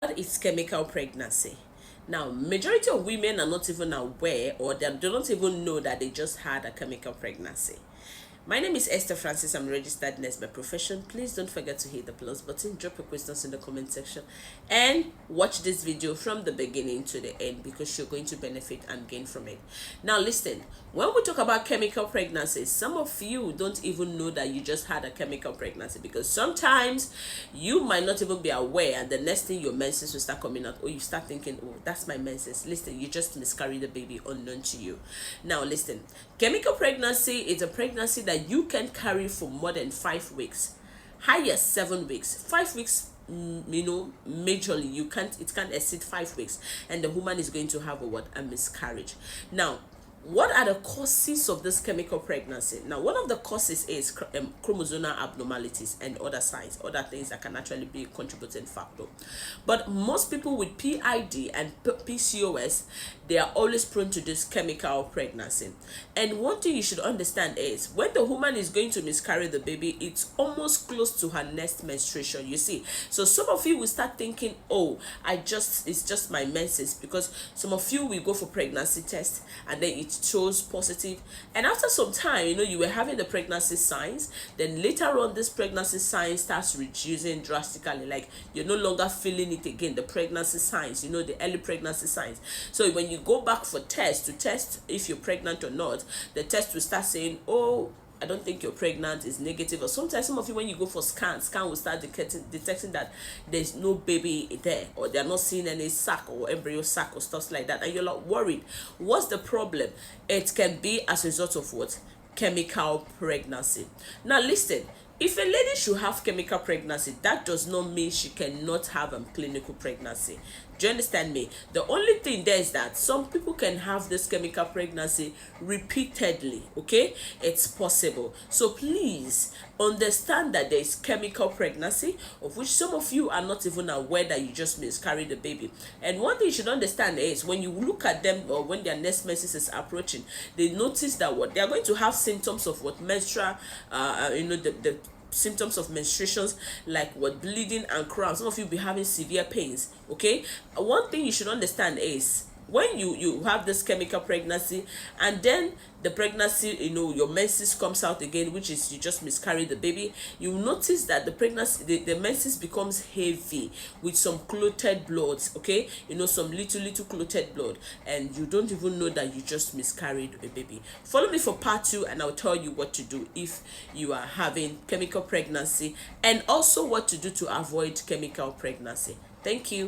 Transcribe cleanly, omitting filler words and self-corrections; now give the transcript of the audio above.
What is chemical pregnancy? Now, majority of women are not even aware, or they don't even know that they just had a chemical pregnancy. My name is Esther Francis. I'm a registered nurse by profession. Please don't forget to hit the plus button, drop your questions in the comment section, and watch this video from the beginning to the end because you're going to benefit and gain from it. Now, listen, when we talk about chemical pregnancy, some of you don't even know that you just had a chemical pregnancy, because sometimes you might not even be aware, and the next thing your menses will start coming out, or you start thinking, oh, that's my menses. Listen, you just miscarried the baby unknown to you. Now, listen, chemical pregnancy is a pregnancy that you can carry for more than 5 weeks, highest 7 weeks. 5 weeks, majorly it can't exceed 5 weeks, and the woman is going to have a miscarriage. Now, what are the causes of this chemical pregnancy? Now, one of the causes is chromosomal abnormalities and other signs, other things that can actually be a contributing factor. But most people with PID and PCOS, they are always prone to this chemical pregnancy. And one thing you should understand is, when the woman is going to miscarry the baby, it's almost close to her next menstruation, you see. So some of you will start thinking, oh, it's just my menses, because some of you will go for pregnancy test and then it shows positive, and after some time, you were having the pregnancy signs, then later on this pregnancy sign starts reducing drastically, like you're no longer feeling it again, the pregnancy signs, the early pregnancy signs. So when you go back for to test if you're pregnant or not, the test will start saying, oh, I don't think you're pregnant, is negative. Or sometimes some of you, when you go for scan will start detecting that there's no baby there, or they're not seeing any sac or embryo sac or stuff like that, and you're like worried. What's the problem? It can be as a result of what? Chemical pregnancy. Now listen, if a lady should have chemical pregnancy, that does not mean she cannot have a clinical pregnancy. Do you understand me? The only thing there is that some people can have this chemical pregnancy repeatedly, okay? It's possible. So please understand that there is chemical pregnancy, of which some of you are not even aware that you just miscarried the baby. And one thing you should understand is, when you look at them, or when their next menses is approaching, they notice that what they are going to have symptoms of what menstrual, the symptoms of menstruations, like what? Bleeding and cramps. Some of you will be having severe pains, okay? One thing you should understand is, when you have this chemical pregnancy, and then the pregnancy, your menses comes out again, which is you just miscarry the baby, you notice that the pregnancy, the menses becomes heavy with some clotted bloods, okay? Some little clotted blood, and you don't even know that you just miscarried a baby. Follow me for part 2, and I'll tell you what to do if you are having chemical pregnancy, and also what to do to avoid chemical pregnancy. Thank you.